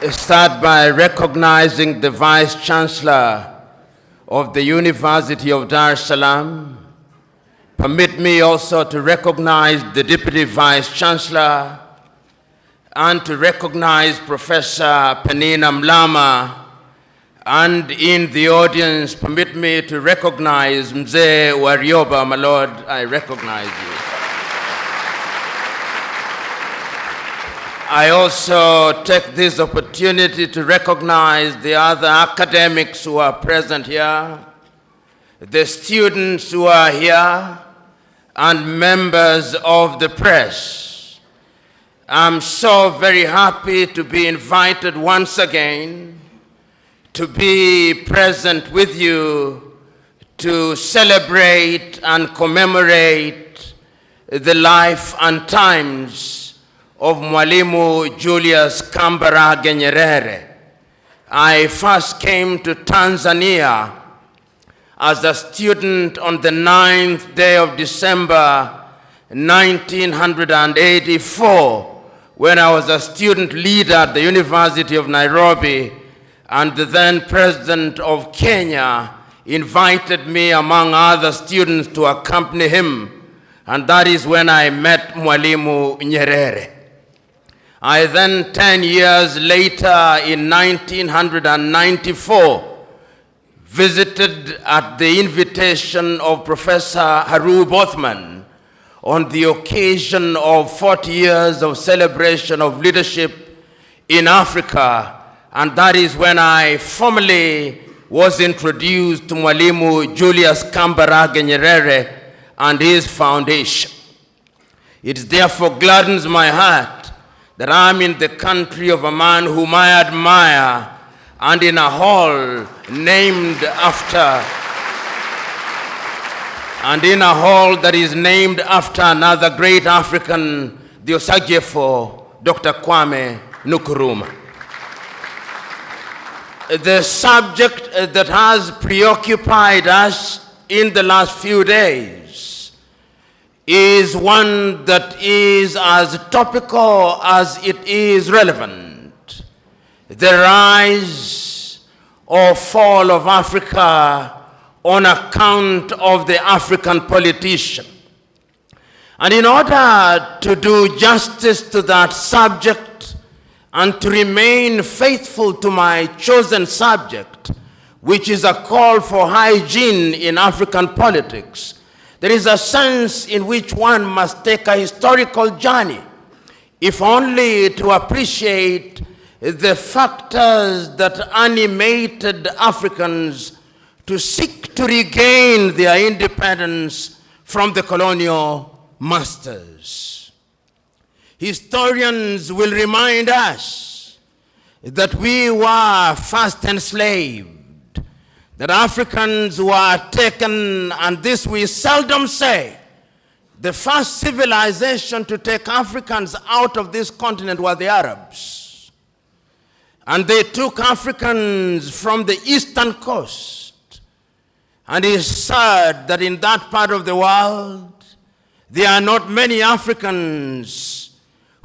start by recognizing the Vice Chancellor of the University of Dar es Salaam. Permit me also to recognize the Deputy Vice Chancellor and to recognize Professor Penina Mlama. And in the audience, permit me to recognize Mzee Warioba, my Lord, I recognize you. I also take this opportunity to recognize the other academics who are present here, the students who are here, and members of the press. I'm so very happy to be invited once again to be present with you to celebrate and commemorate the life and times of Mwalimu Julius Kambarage Nyerere. I first came to Tanzania as a student on the 9th day of December 1984 when I was a student leader at the University of Nairobi, and the then President of Kenya invited me among other students to accompany him, and that is when I met Mwalimu Nyerere. I then, 10 years later, in 1994, visited at the invitation of Professor Haru Bothman on the occasion of 40 years of celebration of leadership in Africa, and that is when I formally was introduced to Mwalimu Julius Kambarage Nyerere and his foundation. It therefore gladdens my heart that I'm in the country of a man whom I admire and in a hall that is named after another great African, the Osagyefo, Dr. Kwame Nkrumah. The subject that has preoccupied us in the last few days is one that is as topical as it is relevant: the rise or fall of Africa on account of the African politician. And in order to do justice to that subject and to remain faithful to my chosen subject, which is a call for hygiene in African politics, there is a sense in which one must take a historical journey, if only to appreciate the factors that animated Africans to seek to regain their independence from the colonial masters. Historians will remind us that we were first enslaved, that Africans were taken, and this we seldom say. The first civilization to take Africans out of this continent were the Arabs. And they took Africans from the eastern coast. And it is sad that in that part of the world, there are not many Africans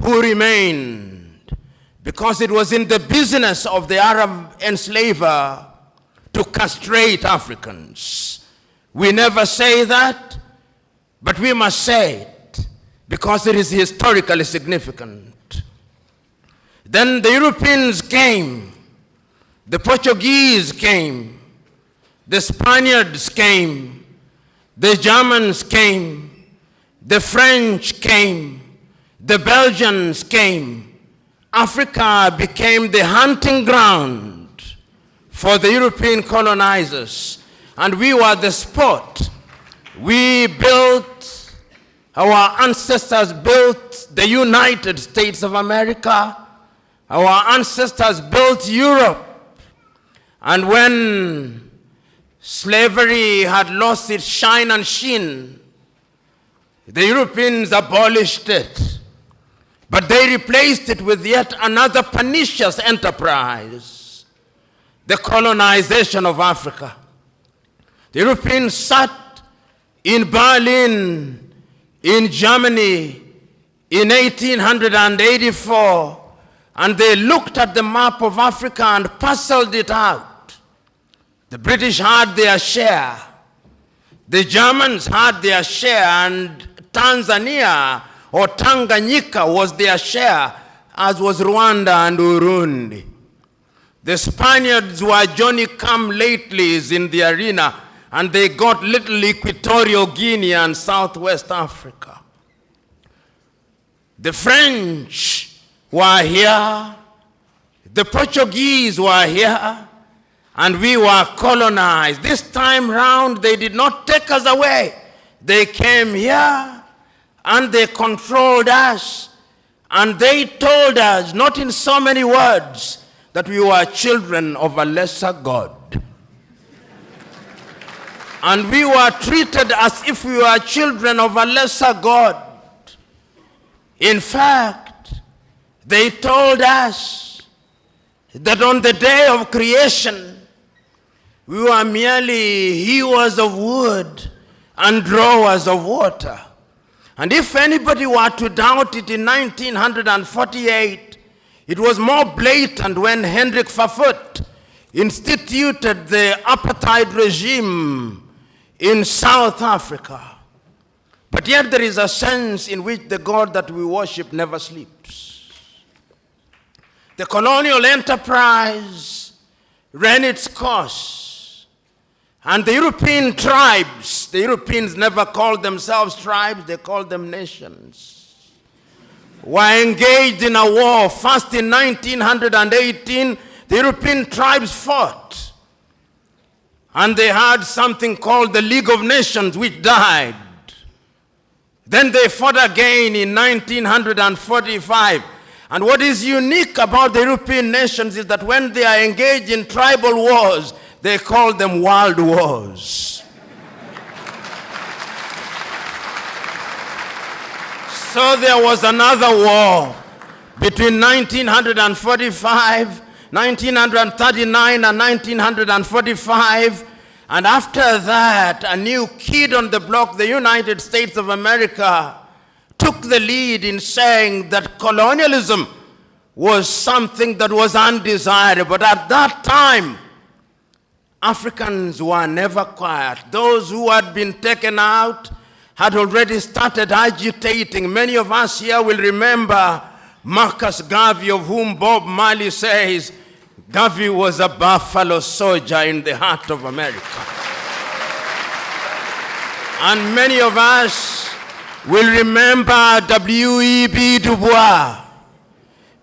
who remained, because it was in the business of the Arab enslaver to castrate Africans. We never say that, but we must say it because it is historically significant. Then the Europeans came, the Portuguese came, the Spaniards came, the Germans came, the French came, the Belgians came. Africa became the hunting ground for the European colonizers, and we were the spot. We built, our ancestors built the United States of America. Our ancestors built Europe. And when slavery had lost its shine and sheen, the Europeans abolished it. But they replaced it with yet another pernicious enterprise: the colonization of Africa. The Europeans sat in Berlin, in Germany, in 1884, and they looked at the map of Africa and parceled it out. The British had their share. The Germans had their share, and Tanzania or Tanganyika was their share, as was Rwanda and Burundi. The Spaniards were Johnny-come-latelys in the arena, and they got little Equatorial Guinea and Southwest Africa. The French were here, the Portuguese were here, and we were colonized. This time round, they did not take us away. They came here, and they controlled us, and they told us, not in so many words, that we were children of a lesser God. And we were treated as if we were children of a lesser God. In fact, they told us that on the day of creation, we were merely hewers of wood and drawers of water. And if anybody were to doubt it, in 1948, it was more blatant when Hendrik Verwoerd instituted the apartheid regime in South Africa. But yet there is a sense in which the God that we worship never sleeps. The colonial enterprise ran its course, and the European tribes, the Europeans never called themselves tribes, they called them nations, were engaged in a war. First in 1918, the European tribes fought. And they had something called the League of Nations, which died. Then they fought again in 1945. And what is unique about the European nations is that when they are engaged in tribal wars, they call them world wars. So there was another war between 1945, 1939 and 1945, and after that, a new kid on the block, the United States of America, took the lead in saying that colonialism was something that was undesirable. But at that time, Africans were never quiet. Those who had been taken out had already started agitating. Many of us here will remember Marcus Garvey, of whom Bob Marley says, Garvey was a buffalo soldier in the heart of America. And many of us will remember W.E.B. Du Bois.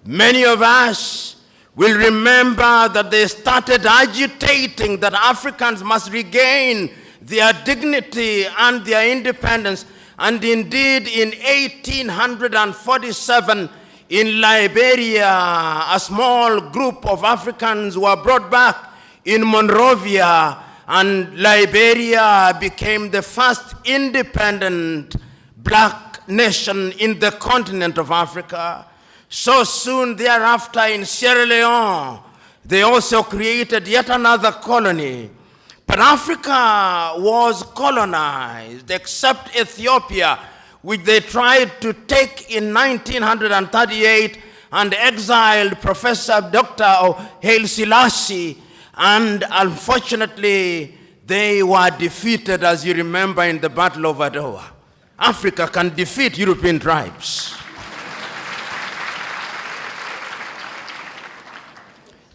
Many of us will remember that they started agitating that Africans must regain their dignity and their independence. And indeed, in 1847, in Liberia, a small group of Africans were brought back in Monrovia, and Liberia became the first independent black nation in the continent of Africa. So soon thereafter, in Sierra Leone, they also created yet another colony. But Africa was colonized, except Ethiopia, which they tried to take in 1938 and exiled Professor Dr. Haile Selassie, and unfortunately they were defeated, as you remember, in the Battle of Adwa. Africa can defeat European tribes.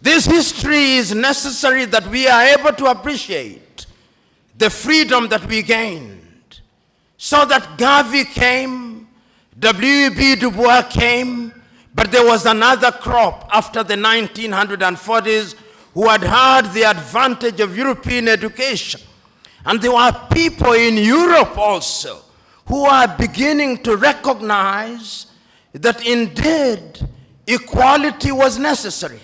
This history is necessary that we are able to appreciate the freedom that we gained. So that Garvey came, W.E.B. Du Bois came, but there was another crop after the 1940s who had had the advantage of European education. And there were people in Europe also who are beginning to recognize that indeed equality was necessary.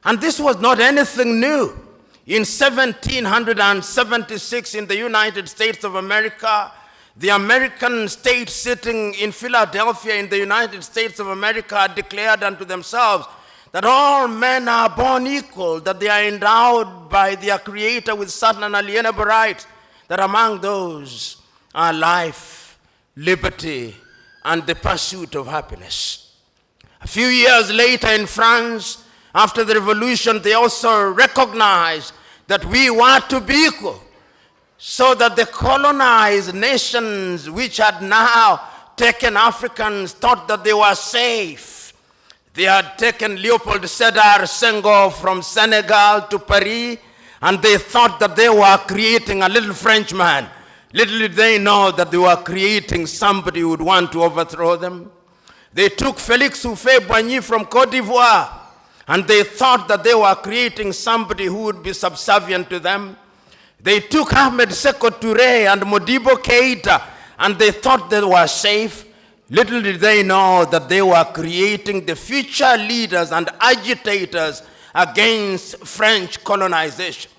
And this was not anything new. In 1776 in the United States of America, the American state sitting in Philadelphia in the United States of America declared unto themselves that all men are born equal, that they are endowed by their Creator with certain unalienable rights, that among those are life, liberty, and the pursuit of happiness. A few years later in France, after the revolution, they also recognized that we were to be equal, so that the colonized nations which had now taken Africans thought that they were safe. They had taken Leopold Sédar Senghor from Senegal to Paris, and they thought that they were creating a little Frenchman. Little did they know that they were creating somebody who would want to overthrow them. They took Félix Houphouët-Boigny from Côte d'Ivoire, and they thought that they were creating somebody who would be subservient to them. They took Ahmed Sékou Touré and Modibo Keïta, and they thought they were safe. Little did they know that they were creating the future leaders and agitators against French colonization.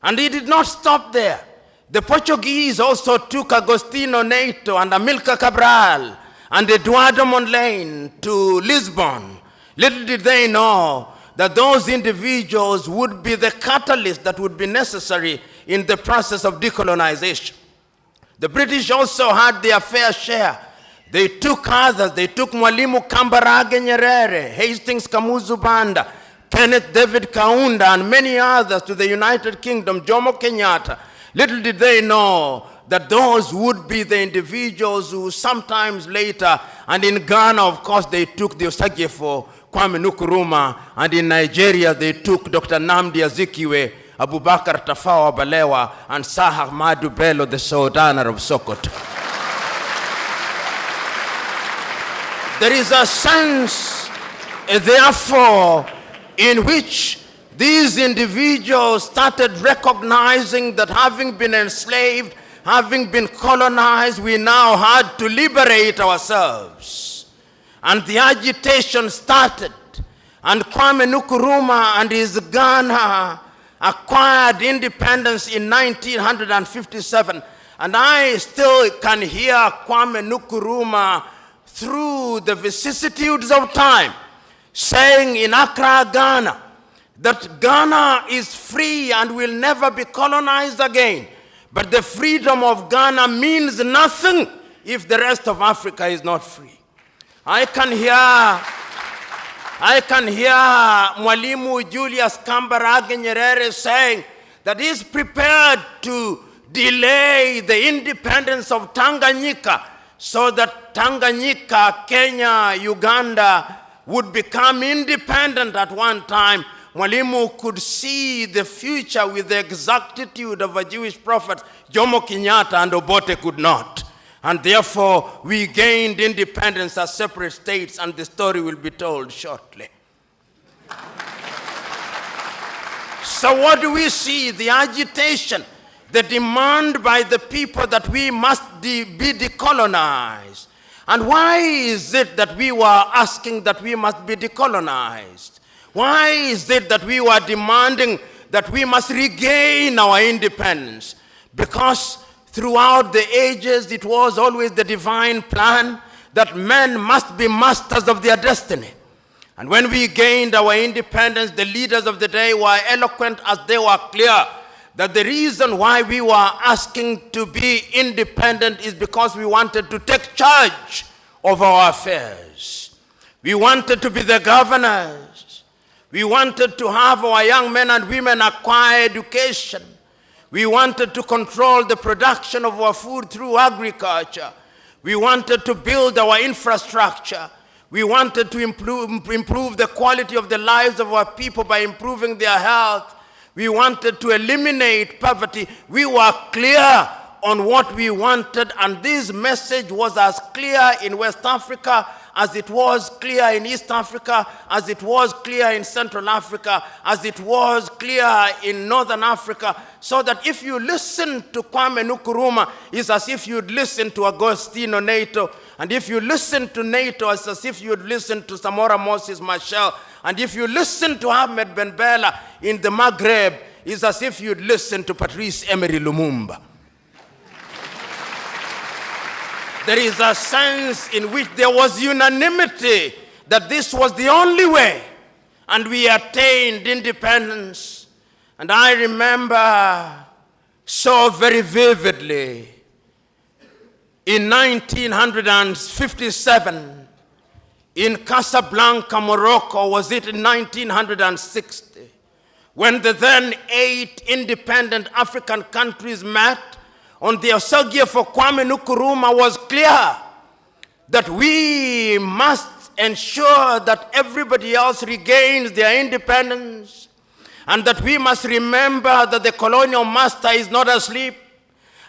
And it did not stop there. The Portuguese also took Agostinho Neto and Amilcar Cabral and Eduardo Mondlane to Lisbon. Little did they know that those individuals would be the catalyst that would be necessary in the process of decolonization. The British also had their fair share. They took others. They took Mwalimu Kambarage Nyerere, Hastings Kamuzu Banda, Kenneth David Kaunda, and many others to the United Kingdom, Jomo Kenyatta. Little did they know that those would be the individuals who sometimes later, and in Ghana, of course, they took the Osagyefo, Kwame Nkrumah, and in Nigeria, they took Dr. Nnamdi Azikiwe, Abubakar Tafawa Balewa, and Sir Ahmadu Bello, the Sultan of Sokoto. There is a sense, therefore, in which these individuals started recognizing that having been enslaved, having been colonized, we now had to liberate ourselves. And the agitation started. And Kwame Nkrumah and his Ghana acquired independence in 1957. And I still can hear Kwame Nkrumah through the vicissitudes of time saying in Accra, Ghana, that Ghana is free and will never be colonized again. But the freedom of Ghana means nothing if the rest of Africa is not free. I can hear Mwalimu Julius Kambarage Nyerere saying that he is prepared to delay the independence of Tanganyika so that Tanganyika, Kenya, Uganda would become independent at one time. Mwalimu could see the future with the exactitude of a Jewish prophet. Jomo Kenyatta and Obote could not. And therefore, we gained independence as separate states, and the story will be told shortly. So what do we see? The agitation, the demand by the people that we must be decolonized. And why is it that we were asking that we must be decolonized? Why is it that we were demanding that we must regain our independence? Because throughout the ages, it was always the divine plan that men must be masters of their destiny. And when we gained our independence, the leaders of the day were eloquent as they were clear that the reason why we were asking to be independent is because we wanted to take charge of our affairs. We wanted to be the governors. We wanted to have our young men and women acquire education. We wanted to control the production of our food through agriculture. We wanted to build our infrastructure. We wanted to improve the quality of the lives of our people by improving their health. We wanted to eliminate poverty. We were clear on what we wanted, and this message was as clear in West Africa as it was clear in East Africa, as it was clear in Central Africa, as it was clear in Northern Africa, so that if you listen to Kwame Nkrumah, it's as if you'd listen to Agostinho Neto, and if you listen to Neto, it's as if you'd listen to Samora Moses Machel, and if you listen to Ahmed Ben Bella in the Maghreb, it's as if you'd listen to Patrice Emery Lumumba. There is a sense in which there was unanimity that this was the only way, and we attained independence. And I remember so very vividly in 1957, in Casablanca, Morocco, was it in 1960, when the then 8 independent African countries met on the Osagie for Kwame Nkrumah, was clear that we must ensure that everybody else regains their independence, and that we must remember that the colonial master is not asleep,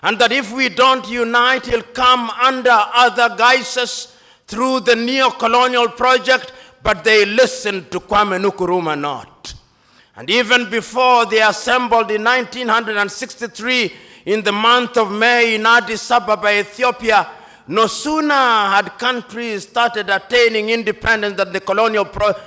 and that if we don't unite, he'll come under other guises through the neo-colonial project. But they listened to Kwame Nkrumah not. And even before they assembled in 1963 in the month of May in Addis Ababa, Ethiopia, no sooner had countries started attaining independence than the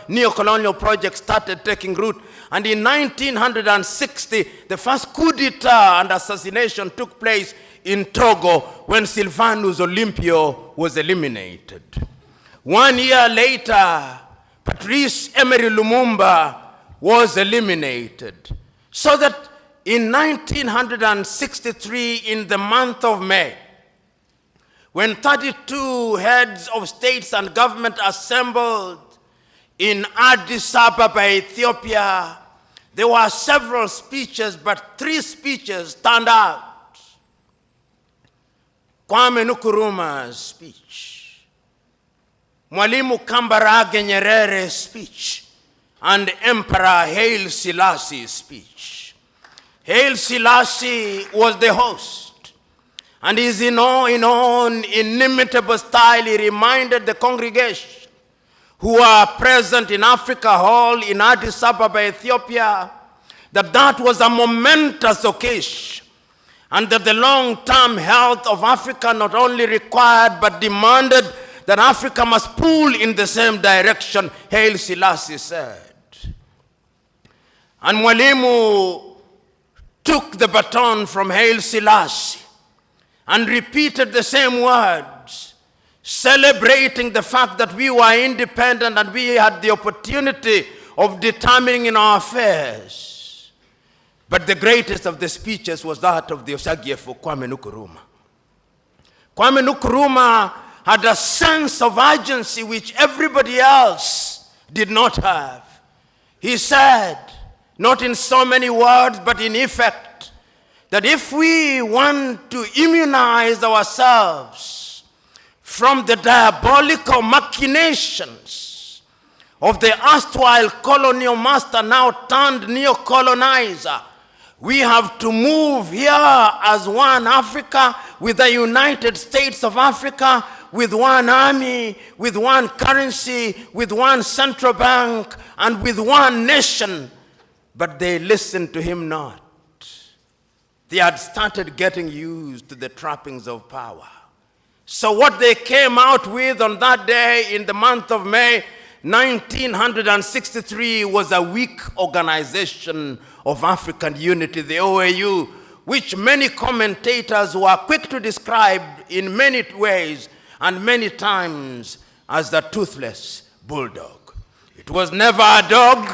neo-colonial project started taking root. And in 1960, the first coup d'etat and assassination took place in Togo when Sylvanus Olympio was eliminated. 1 year later, Patrice Emery Lumumba was eliminated. So that in 1963, in the month of May, when 32 heads of states and government assembled in Addis Ababa, Ethiopia, there were several speeches, but 3 speeches stand out. Kwame Nkrumah's speech, Mwalimu Kambarage Nyerere's speech, and Emperor Haile Selassie's speech. Haile Selassie was the host, and in his own inimitable style, he reminded the congregation who are present in Africa Hall in Addis Ababa, Ethiopia, that was a momentous occasion, and that the long-term health of Africa not only required but demanded that Africa must pull in the same direction, Haile Selassie said. And Mwalimu took the baton from Haile Selassie and repeated the same words, celebrating the fact that we were independent and we had the opportunity of determining in our affairs. But the greatest of the speeches was that of the Osagie for Kwame Nkrumah. Kwame Nkrumah had a sense of urgency which everybody else did not have. He said, not in so many words, but in effect, that if we want to immunize ourselves from the diabolical machinations of the erstwhile colonial master, now turned neo-colonizer, we have to move here as one Africa, with the United States of Africa, with one army, with one currency, with one central bank, and with one nation. But they listened to him not. They had started getting used to the trappings of power. So what they came out with on that day in the month of May 1963 was a weak organization of African unity, the OAU, which many commentators were quick to describe in many ways and many times as the toothless bulldog. It was never a dog.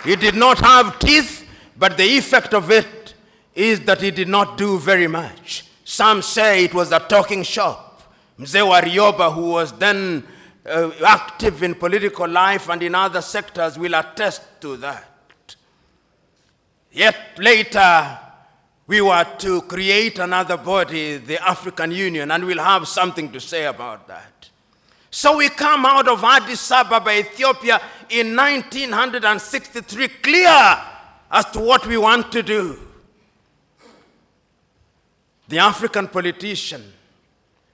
It did not have teeth, but the effect of it is that it did not do very much. Some say it was a talking shop. Mzee Warioba, who was then active in political life and in other sectors, will attest to that. Yet later, we were to create another body, the African Union, and we'll have something to say about that. So we come out of Addis Ababa, Ethiopia in 1963, clear as to what we want to do. The African politician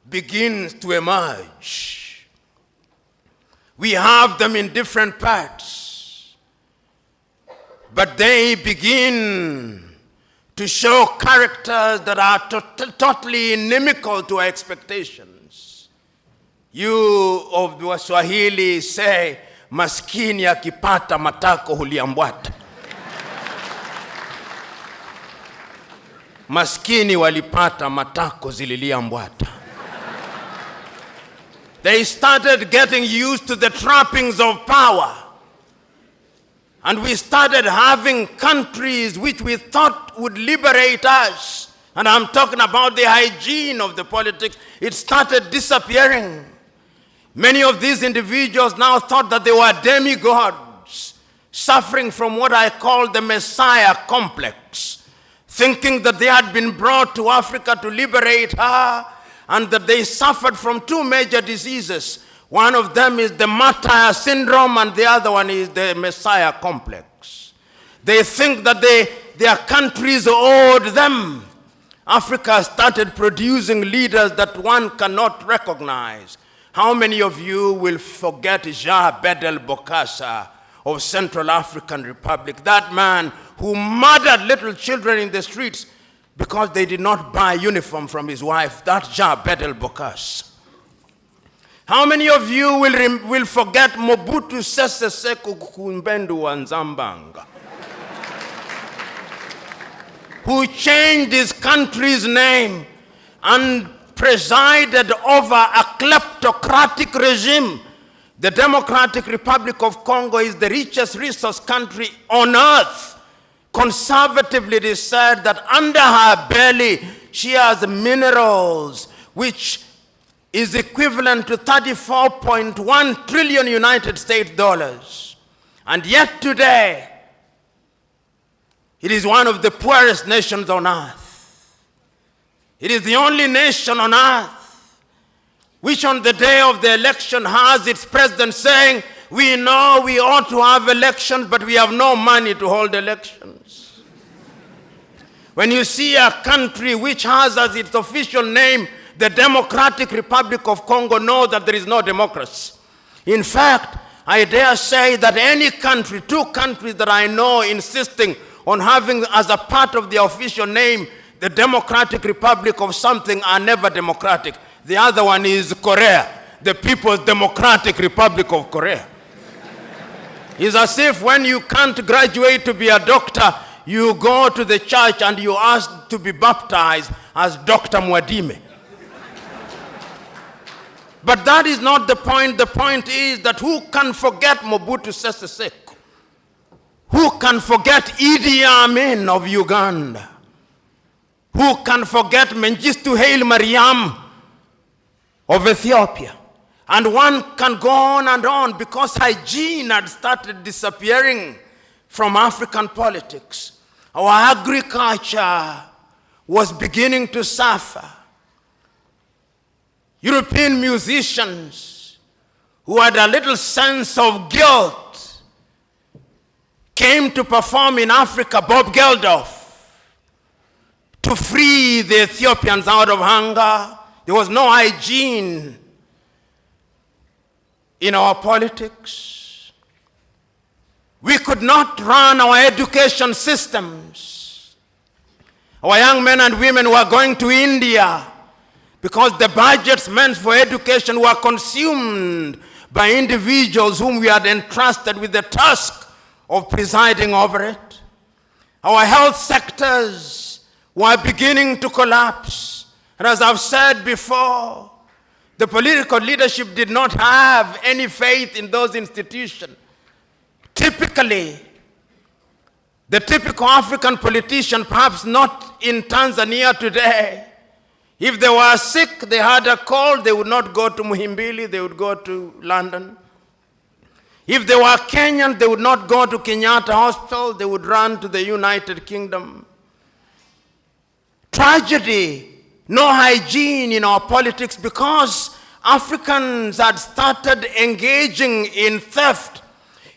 begins to emerge. We have them in different parts, but they begin to show characters that are totally inimical to our expectations. You of the Swahili say, maskini akipata matako huliambwata. Maskini walipata matako zililiambwata. They started getting used to the trappings of power. And we started having countries which we thought would liberate us. And I'm talking about the hygiene of the politics. It started disappearing. Many of these individuals now thought that they were demigods, suffering from what I call the Messiah complex, thinking that they had been brought to Africa to liberate her, and that they suffered from two major diseases. One of them is the martyr syndrome, and the other one is the Messiah complex. They think that their countries owed them. Africa started producing leaders that one cannot recognize. How many of you will forget Jean Bedel Bokassa of Central African Republic, that man who murdered little children in the streets because they did not buy uniform from his wife? That Jean Bedel Bokassa. How many of you will forget Mobutu Sese Seko Kumbendu Wanzambanga, who changed his country's name and presided over a kleptocratic regime? The Democratic Republic of Congo is the richest resource country on earth. Conservatively, it is said that under her belly, she has minerals, which is equivalent to 34.1 trillion United States dollars. And yet today, it is one of the poorest nations on earth. It is the only nation on earth which on the day of the election has its president saying, we know we ought to have elections, but we have no money to hold elections. When you see a country which has as its official name the Democratic Republic of Congo, know that there is no democracy. In fact, I dare say that any country, two countries that I know insisting on having as a part of their official name the Democratic Republic of something are never democratic. The other one is Korea, the People's Democratic Republic of Korea. It's as if when you can't graduate to be a doctor, you go to the church and you ask to be baptized as Dr. Mwadime. But that is not the point. The point is that who can forget Mobutu Sese Seko? Who can forget Idi Amin of Uganda? Who can forget Mengistu Haile Mariam of Ethiopia? And one can go on and on, because hygiene had started disappearing from African politics. Our agriculture was beginning to suffer. European musicians who had a little sense of guilt came to perform in Africa, Bob Geldof, to free the Ethiopians out of hunger. There was no hygiene in our politics. We could not run our education systems. Our young men and women were going to India because the budgets meant for education were consumed by individuals whom we had entrusted with the task of presiding over it. Our health sectors were beginning to collapse. And as I've said before, the political leadership did not have any faith in those institutions. Typically, the typical African politician, perhaps not in Tanzania today, if they were sick, they had a cold, they would not go to Muhimbili, they would go to London. If they were Kenyan, they would not go to Kenyatta Hospital, they would run to the United Kingdom. Tragedy, no hygiene in our politics, because Africans had started engaging in theft.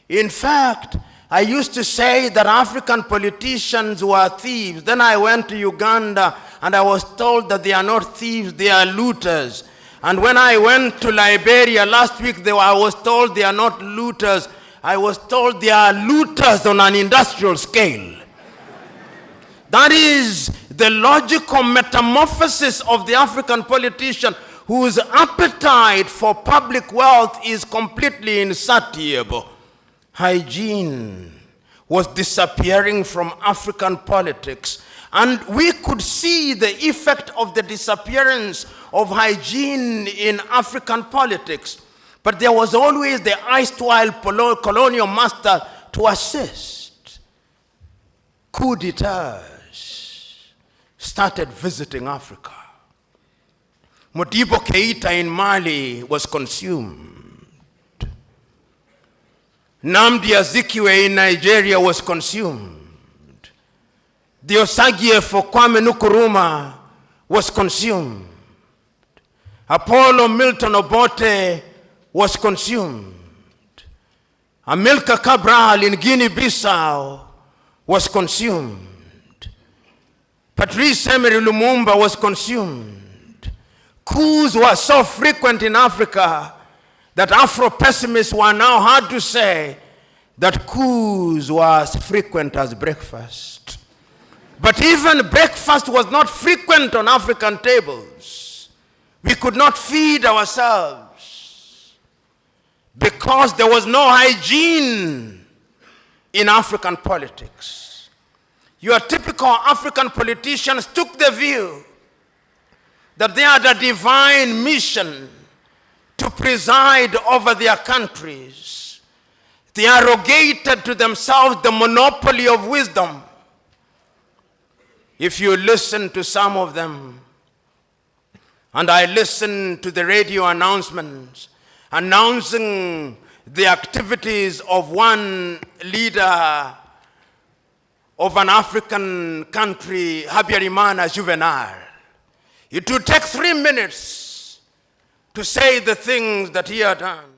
In fact, I used to say that African politicians were thieves. Then I went to Uganda and I was told that they are not thieves, they are looters. And when I went to Liberia last week, I was told they are not looters. I was told they are looters on an industrial scale. That is the logical metamorphosis of the African politician, whose appetite for public wealth is completely insatiable. Hygiene was disappearing from African politics. And we could see the effect of the disappearance of hygiene in African politics. But there was always the erstwhile colonial master to assist. Coup d'etats started visiting Africa. Modibo Keita in Mali was consumed. Nnamdi Azikiwe in Nigeria was consumed. The Osagie for Kwame Nkrumah was consumed. Apollo Milton Obote was consumed. Amilcar Cabral in Guinea-Bissau was consumed. Patrice Emery Lumumba was consumed. Coups were so frequent in Africa that Afro-pessimists were now hard to say that coups were as frequent as breakfast. But even breakfast was not frequent on African tables. We could not feed ourselves because there was no hygiene in African politics. Your typical African politicians took the view that they had a divine mission to preside over their countries. They arrogated to themselves the monopoly of wisdom. If you listen to some of them, and I listen to the radio announcements announcing the activities of one leader of an African country, Habyarimana Juvenal, it would take 3 minutes to say the things that he had done.